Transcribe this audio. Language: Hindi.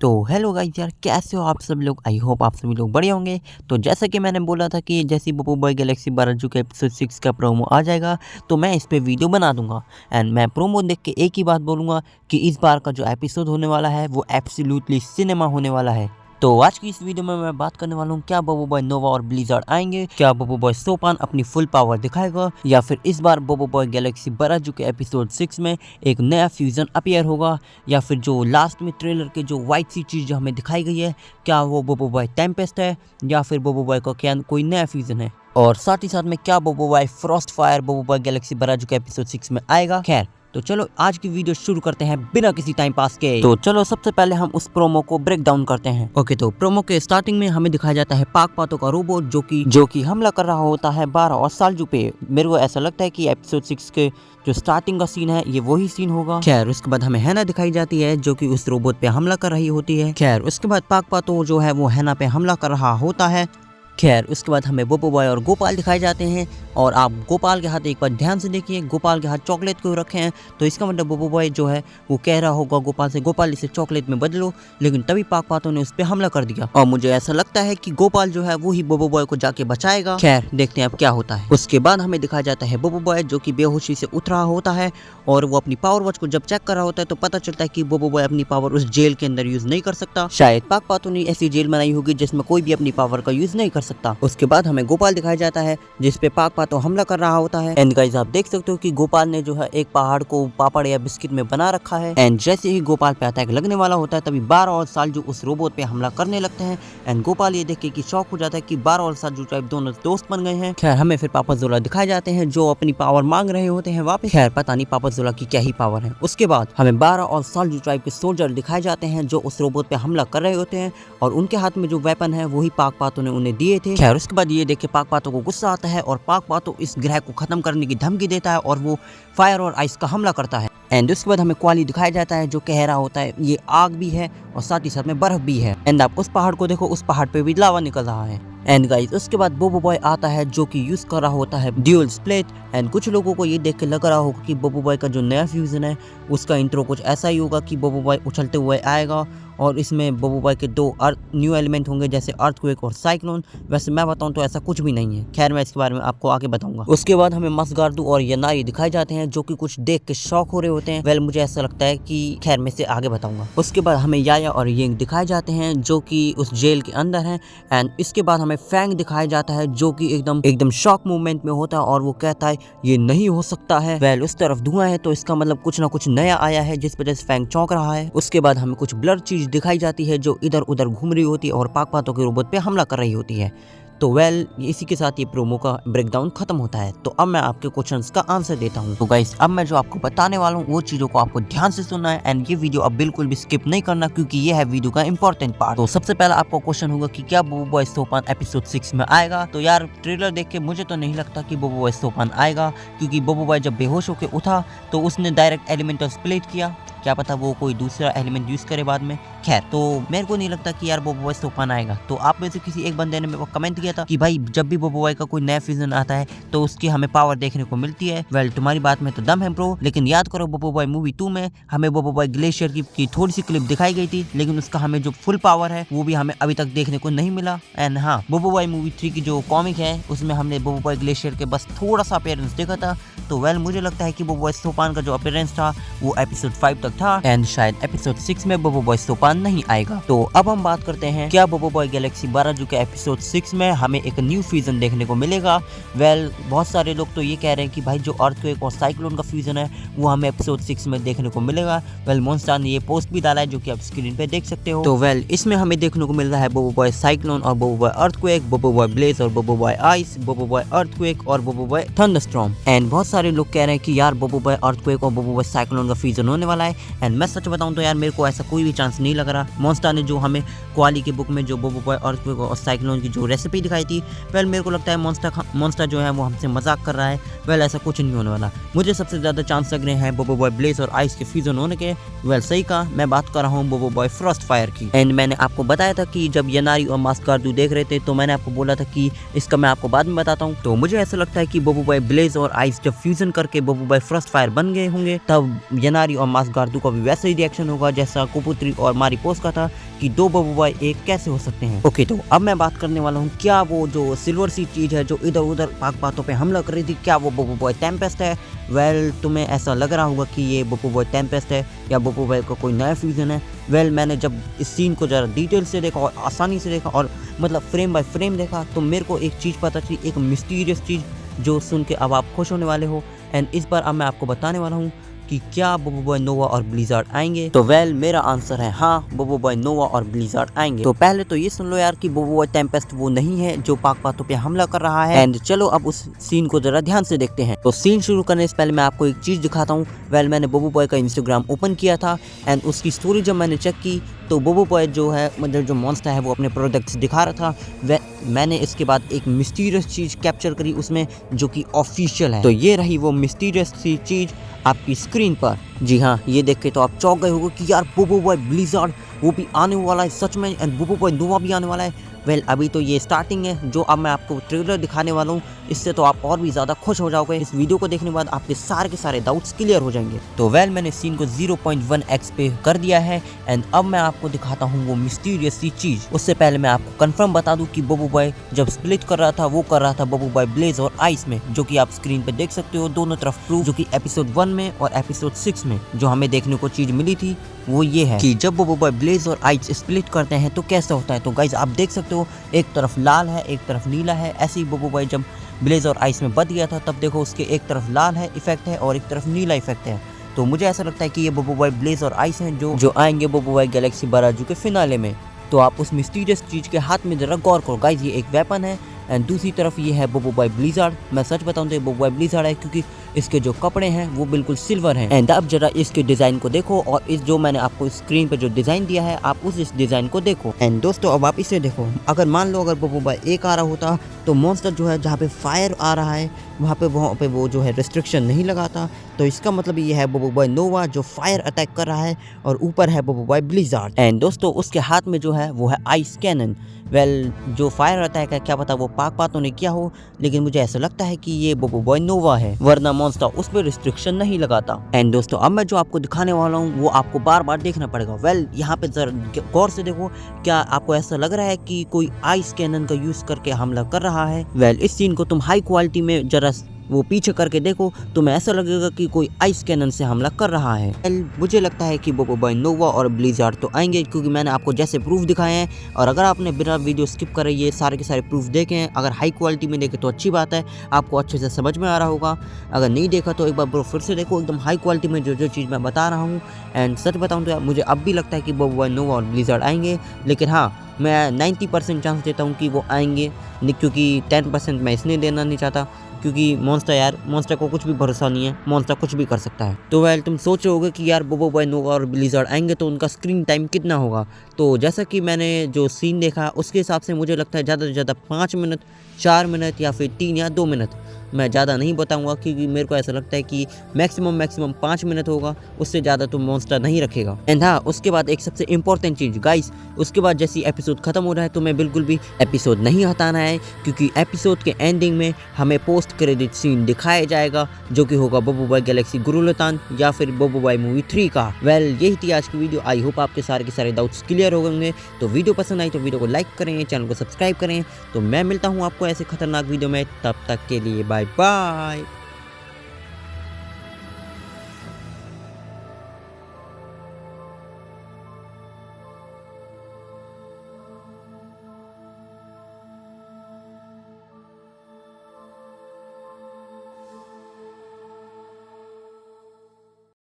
तो हेलो गाइस यार, कैसे हो आप सब लोग। आई होप आप सभी लोग बढ़िया होंगे। तो जैसा कि मैंने बोला था कि जैसे बबू बॉय गैलेक्सी 12 जो कि एपिसोड 6 का प्रोमो आ जाएगा तो मैं इस पे वीडियो बना दूंगा। एंड मैं प्रोमो देख के एक ही बात बोलूँगा कि इस बार का जो एपिसोड होने वाला है वो एब्सोल्युटली सिनेमा होने वाला है। तो आज की इस वीडियो में मैं बात करने वाला हूँ, क्या बबू बॉय नोवा और ब्लिज़ार्ड आएंगे, क्या बबू बॉय सोपान अपनी फुल पावर दिखाएगा, या फिर इस बार बबू बॉय गैलेक्सी 12 जो कि एपिसोड 6 में एक नया फ्यूजन अपीयर होगा, या फिर जो लास्ट में ट्रेलर के जो वाइट सी चीज़ जो हमें दिखाई गई है क्या वो बबू बॉय टेम्पेस्ट है, या फिर बबू बॉय का क्या कोई नया फ्यूजन है, और साथ ही साथ में क्या बबू बॉय फ्रॉस्ट फायर बबू बॉय गैलेक्सी 12 जो कि एपिसोड 6 में आएगा। खैर तो चलो आज की वीडियो शुरू करते हैं बिना किसी टाइम पास के। तो चलो सबसे पहले हम उस प्रोमो को ब्रेक डाउन करते हैं। ओके, तो प्रोमो के स्टार्टिंग में हमें दिखाया जाता है पाक पातो का रोबोट जो कि हमला कर रहा होता है 12 और सालजू पे। मेरे को ऐसा लगता है कि एपिसोड 6 के जो स्टार्टिंग का सीन है ये वही सीन होगा। खैर उसके बाद हमें हैना दिखाई जाती है जो कि उस रोबोट पे हमला कर रही होती है। खैर उसके बाद पाक पातो जो है वो हैना पे हमला कर रहा होता है। खैर उसके बाद हमें बबू बॉय और गोपाल दिखाए जाते हैं, और आप गोपाल के हाथ एक बार ध्यान से देखिए, गोपाल के हाथ चॉकलेट क्यों रखे हैं, तो इसका मतलब बबू बॉय जो है वो कह रहा होगा गोपाल से, गोपाल इसे चॉकलेट में बदलो, लेकिन तभी पाक पातो ने उस पर हमला कर दिया, और मुझे ऐसा लगता है कि गोपाल जो है वो ही बबू बॉय को जाके बचाएगा। खैर देखते हैं अब क्या होता है। उसके बाद हमें दिखाया जाता है बबू बॉय जो कि बेहोशी से उठ रहा होता है, और वो अपनी पावर वॉच को जब चेक कर रहा होता है तो पता चलता है कि बबू बॉय अपनी पावर उस जेल के अंदर यूज नहीं कर सकता। शायद पाक पातो ने ऐसी जेल बनाई होगी जिसमें कोई भी अपनी पावर का यूज नहीं कर सकता। उसके बाद हमें गोपाल दिखाया जाता है जिसपे पाक पातो हमला कर रहा होता है। एंड गाइस आप देख सकते हो कि गोपाल ने जो है एक पहाड़ को पापड़ या बिस्किट में बना रखा है। एंड जैसे ही गोपाल पे अटैक लगने वाला होता है तभी 12 और सालजू उस रोबोट पे हमला करने लगते हैं। एंड गोपाल ये देख के कि शॉक हो जाता है कि 12 और सालजू टाइप दोनों दोस्त बन गए हैं। खैर हमें फिर पापा जोला दिखाए जाते हैं जो अपनी पावर मांग रहे होते हैं वापस। खैर पता नहीं पापा जोला की क्या ही पावर है। उसके बाद हमें 12 और सालजू टाइप के सोल्जर दिखाए जाते हैं जो उस रोबोट पे हमला कर रहे होते हैं, और उनके हाथ में जो वेपन है वही पाक पातो ने उन्हें दिए थे। खैर उसके बाद ये देख के पाक पातो को गुस्सा आता है, और पाक पातो इस ग्रह को खत्म करने की धमकी देता है, और वो फायर और आइस का हमला करता है। एंड उसके बाद हमें क्वाली दिखाया जाता है जो कह रहा होता है ये आग भी है और साथ ही साथ में बर्फ भी है। एंड आप उस पहाड़ को देखो, उस पहाड़ पे भी लावा निकल रहा है। एंड गाइस उसके बाद बबू बॉय आता है जो कि यूज कर रहा होता है ड्यूल स्प्लिट। एंड कुछ लोगों को ये देख के लग रहा होगा कि बबू बॉय का जो नया फ्यूजन है उसका इंट्रो कुछ ऐसा ही होगा कि बबू बॉय उछलते हुए आएगा, और इसमें बबू बॉय के दो न्यू एलिमेंट होंगे जैसे अर्थक्वेक और साइक्लोन। वैसे मैं बताऊं तो ऐसा कुछ भी नहीं है। खैर मैं इसके बारे में आपको आगे बताऊंगा। उसके बाद हमें मसगार्दू और यनारी दिखाए जाते हैं जो कि कुछ देख के शॉक हो रहे होते हैं। वेल मुझे ऐसा लगता है कि खैर मैं इसे आगे बताऊंगा। उसके बाद हमें याया और यिंग दिखाए जाते हैं जो कि उस जेल के अंदर हैं। एंड इसके बाद हमें फैंग दिखाया जाता है जो कि एकदम शॉक मूवमेंट में होता है, और वो कहता है ये नहीं हो सकता है। वेल उस तरफ धुआं है तो इसका मतलब कुछ ना कुछ नया आया है जिस वजह से फैंग चौंक रहा है। उसके बाद हमें कुछ ब्लर चीज दिखाई जाती है जो इधर उधर घूम रही होती है और पाक पातो के रोबोट पे हमला कर रही होती है। तो वेल इसी के साथ ये प्रोमो का ब्रेकडाउन खत्म होता है। तो अब मैं आपके क्वेश्चंस का आंसर देता हूँ। तो गाइस अब मैं जो आपको बताने वाला हूँ वो चीजों को आपको ध्यान से सुनना है, एंड ये वीडियो अब बिल्कुल भी स्किप नहीं करना क्योंकि ये है वीडियो का इंपॉर्टेंट पार्ट। तो सबसे पहला आपका क्वेश्चन होगा कि क्या बबू बॉय सोपान एपिसोड 6 में आएगा। तो यार ट्रेलर देख के मुझे तो नहीं लगता कि बबू बॉय सोपान आएगा, क्योंकि बबू बॉय जब बेहोश होकर उठा तो उसने डायरेक्ट एलिमेंटल स्प्लिट किया, क्या पता वो कोई दूसरा एलिमेंट यूज करे बाद में। खैर तो मेरे को नहीं लगता कि यार बबू बॉय सोपान आएगा। तो आप में से किसी एक बंदे ने मेरे को कमेंट किया था कि भाई जब भी बबू बॉय का कोई नया फ्यूजन आता है तो उसकी हमें पावर देखने को मिलती है। वेल तुम्हारी बात में तो दम है ब्रो, लेकिन याद करो बबू बॉय मूवी 2 में हमें बबू बॉय ग्लेशियर की थोड़ी सी क्लिप दिखाई गई थी, लेकिन उसका हमें जो फुल पावर है वो भी हमें अभी तक देखने को नहीं मिला। एंड हाँ, बबू बॉय मूवी 3 की जो कॉमिक है उसमें हमने बबू बॉय ग्लेशियर के बस थोड़ा सा अपीयरेंस देखा था। तो वेल मुझे लगता है कि बबू बॉय सोपान का जो अपीयरेंस था वो एपिसोड 5 तक था, एंड शायद एपिसोड 6 में बबू बॉय सोपान नहीं आएगा। तो अब हम बात करते हैं क्या बबू बॉय गैलेक्सी 12 जो कि एपिसोड 6 में हमें एक न्यू फ्यूजन देखने को मिलेगा। वेल बहुत सारे लोग तो ये कह रहे हैं कि भाई जो अर्थक्वेक और साइक्लोन का फ्यूजन है वो हमें एपिसोड 6 में देखने को मिलेगा। वेल मोनस्टार ने ये पोस्ट भी डाला है जो कि आप स्क्रीन पे देख सकते हो। तो वेल इसमें हमें देखने को मिल रहा है बबू बॉय साइक्लोन और बबू बॉय अर्थक्वेक, बबू बॉय ब्लेज और बबू बॉय आइस, बबू बॉय अर्थक्वेक और बबू बॉय थंडरस्टॉर्म। एंड बहुत सारे लोग कह रहे हैं कि यार बबू बॉय अर्थक्वेक और बबू बॉय साइक्लोन का फ्यूजन होने वाला है। एंड मैं सच बताऊं तो यार मेरे को ऐसा कोई भी चांस नहीं लग रहा। मोनस्टार ने जो हमें क्वाली की बुक में जो बबू बॉय अर्थक्वेक और साइक्लोन की जो रेसिपी दिखाई थी, वेल मेरे को लगता है मोनस्टार जो है वो हमसे मजाक कर रहा है। वेल ऐसा कुछ नहीं होने वाला। मुझे सबसे ज्यादा चांस लग रहे हैं बबू बॉय ब्लेज और आइस के फ्यूजन होने के। वेल सही कहा, मैं बात कर रहा हूँ बबू बॉय फ्रॉस्ट फायर की। एंड मैंने आपको बताया था कि जब यनारी और मसगार्दू देख रहे थे तो मैंने आपको बोला था कि इसका मैं आपको बाद में बताता हूँ। तो मुझे ऐसा लगता है कि बबू बॉय ब्लेज और आइस जब फ्यूजन करके बबू बॉय फ्रॉस्ट फायर बन गए होंगे तब यनारी और मसगार्दू पार्ट 2 का भी वैसा ही रिएक्शन होगा जैसा कुपुत्री और मारीपोस का था कि दो बबू बॉय एक कैसे हो सकते हैं। ओके, तो अब मैं बात करने वाला हूँ, क्या वो जो सिल्वर सी चीज़ है जो इधर उधर पाक बातों पे हमला कर रही थी, क्या वो बबू बॉय टेम्पेस्ट है? वेल, तुम्हें ऐसा लग रहा होगा कि ये बबू बॉय टेम्पेस्ट है या बबू बॉय का कोई नया फ्यूजन है। वेल, मैंने जब इस सीन को ज़रा डिटेल से देखा और आसानी से देखा और मतलब फ्रेम बाय फ्रेम देखा, तो मेरे को एक चीज़ पता चली, एक मिस्टीरियस चीज़ जो सुन के अब आप खुश होने वाले हो। एंड इस बार अब मैं आपको बताने वाला हूँ कि क्या बबू बॉय नोवा और ब्लिज़ार्ड आएंगे। तो वेल, मेरा आंसर है हाँ, बबू बॉय नोवा और ब्लिज़ार्ड आएंगे। तो पहले तो ये सुन लो यार कि बबू बॉय टेम्पेस्ट वो नहीं है जो पाक बातों पे हमला कर रहा है। एंड चलो अब उस सीन को जरा ध्यान से देखते हैं। तो सीन शुरू करने से पहले मैं आपको एक चीज दिखाता हूँ। वेल, मैंने बबू बॉय का इंस्टाग्राम ओपन किया था एंड उसकी स्टोरी जब मैंने चेक की तो बबू बॉय जो है मतलब जो मॉन्स्टर है वो अपने प्रोडक्ट्स दिखा रहा था। मैंने इसके बाद एक मिस्टीरियस चीज़ कैप्चर करी उसमें जो कि ऑफिशियल है। तो ये रही वो मिस्टीरियस सी चीज़ आपकी स्क्रीन पर। जी हाँ, ये देख के तो आप चौंक गए होंगे कि यार बबू बॉय ब्लिज़ार्ड वो भी आने वाला है सच में, एंड बबू बॉय नोवा भी आने वाला है। वेल, अभी तो ये स्टार्टिंग है। जो अब मैं आपको ट्रेलर दिखाने वाला हूँ इससे तो आप और भी ज़्यादा खुश हो जाओगे। इस वीडियो को देखने के बाद आपके सारे के सारे डाउट्स क्लियर हो जाएंगे। तो वेल, मैंने सीन को 0.1x पे कर दिया है एंड अब मैं आपको दिखाता हूँ वो मिस्टीरियस सी चीज़। उससे पहले मैं आपको कंफर्म बता दूँ कि बबू बॉय जब स्प्लिट कर रहा था वो कर रहा था बबू बॉय ब्लेज और आइस में, जो कि आप स्क्रीन पे देख सकते हो दोनों तरफ प्रूफ, जो कि एपिसोड 1 में और एपिसोड 6 में जो हमें देखने को चीज़ मिली थी वो ये है कि जब बबू बॉय ब्लेज और आइस स्प्लिट करते हैं तो कैसा होता है। तो गाइज आप देख सकते हो एक तरफ लाल है एक तरफ नीला है। ऐसे ही बबू बॉय जब ब्लेज और आइस में बच गया था तब देखो उसके एक तरफ लाल है इफेक्ट है और एक तरफ नीला इफेक्ट है। तो मुझे ऐसा लगता है कि ये बबू बॉय ब्लेज और आइस हैं जो आएंगे बबू बॉय गैलेक्सी बाराजू के फिनाले में। तो आप उस मिस्टीरियस चीज़ के हाथ में जरा गौर करो गाइज, ये एक वेपन है एंड दूसरी तरफ ये है बबू बॉय ब्लिज़ार्ड। मैं सच बताऊं तो ये बबू बॉय ब्लिज़ार्ड है क्योंकि इसके जो कपड़े हैं वो बिल्कुल सिल्वर हैं। एंड अब जरा इसके डिज़ाइन को देखो और इस जो मैंने आपको स्क्रीन पे जो डिज़ाइन दिया है आप इस डिज़ाइन को देखो। एंड दोस्तों अब आप इसे देखो, अगर मान लो अगर बबू बॉय एक आ रहा होता तो मॉन्स्टर जो है जहाँ पे फायर आ रहा है वहाँ पे वो जो है रिस्ट्रिक्शन नहीं लगाता। तो इसका मतलब ये है बबू बॉय नोवा जो फायर अटैक कर रहा है और ऊपर है बबू बॉय ब्लिज़ार्ड। एंड दोस्तों उसके हाथ में जो है वो है आइस कैनन। वेल, जो फायर अटैक है क्या पता वो पाक बातों ने किया हो, लेकिन मुझे ऐसा लगता है कि ये बबू बॉय नोवा है, वरना मॉन्स्टर उस पर रिस्ट्रिक्शन नहीं लगाता। एंड दोस्तों अब मैं जो आपको दिखाने वाला हूँ वो आपको बार बार देखना पड़ेगा। वेल, यहाँ पे जरा गौर से देखो, क्या आपको ऐसा लग रहा है कि कोई आइस कैनन का यूज करके हमला कर रहा है? वेल, इस सीन को तुम हाई क्वालिटी में जरा वो पीछे करके देखो तुम्हें ऐसा लगेगा कि कोई आइस कैनन से हमला कर रहा है। मुझे लगता है कि बबू बॉय नोवा और ब्लिज़ार्ड तो आएंगे क्योंकि मैंने आपको जैसे प्रूफ दिखाए हैं और अगर आपने बिना वीडियो स्किप करे ये सारे के सारे प्रूफ देखे हैं, अगर हाई क्वालिटी में देखे तो अच्छी बात है, आपको अच्छे से समझ में आ रहा होगा। अगर नहीं देखा तो एक बार ब्रो फिर से देखो एकदम हाई क्वालिटी में जो चीज़ मैं बता रहा हूँ। एंड सच बताऊँ तो मुझे अब भी लगता है कि बबू बॉय नोवा और ब्लिज़ार्ड आएंगे, लेकिन हाँ मैं 90% चांस देता हूँ कि वो आएंगे, क्योंकि 10% मैं इसलिए देना नहीं चाहता क्योंकि मॉन्स्टर को कुछ भी भरोसा नहीं है, मॉन्स्टर कुछ भी कर सकता है। तो वेल, तुम सोच रहे होगे कि यार बबू बॉय नोवा और ब्लिज़ार्ड आएंगे तो उनका स्क्रीन टाइम कितना होगा। तो जैसा कि मैंने जो सीन देखा उसके हिसाब से मुझे लगता है ज़्यादा से ज़्यादा 5 मिनट 4 मिनट या फिर 3 या 2 मिनट। मैं ज़्यादा नहीं बताऊंगा क्योंकि मेरे को ऐसा लगता है कि मैक्सिमम 5 मिनट होगा, उससे ज़्यादा तो मॉन्स्टर नहीं रखेगा। एंड हाँ, उसके बाद एक सबसे इंपॉर्टेंट चीज़ गाइस, उसके बाद जैसे एपिसोड खत्म हो रहा है तो मैं बिल्कुल भी एपिसोड नहीं हटाना है क्योंकि एपिसोड के एंडिंग में हमें पोस्ट क्रेडिट सीन दिखाया जाएगा जो कि होगा बबू बॉय गैलेक्सी गुरुलतान या फिर बबू बॉय मूवी 3 का। वेल, यही थी आज की वीडियो। आई होप आपके सारे के सारे डाउट्स क्लियर हो गए। तो वीडियो पसंद आई तो वीडियो को लाइक करें, चैनल को सब्सक्राइब करें। तो मैं मिलता हूँ आपको ऐसे खतरनाक वीडियो में, तब तक के लिए बाय बाय।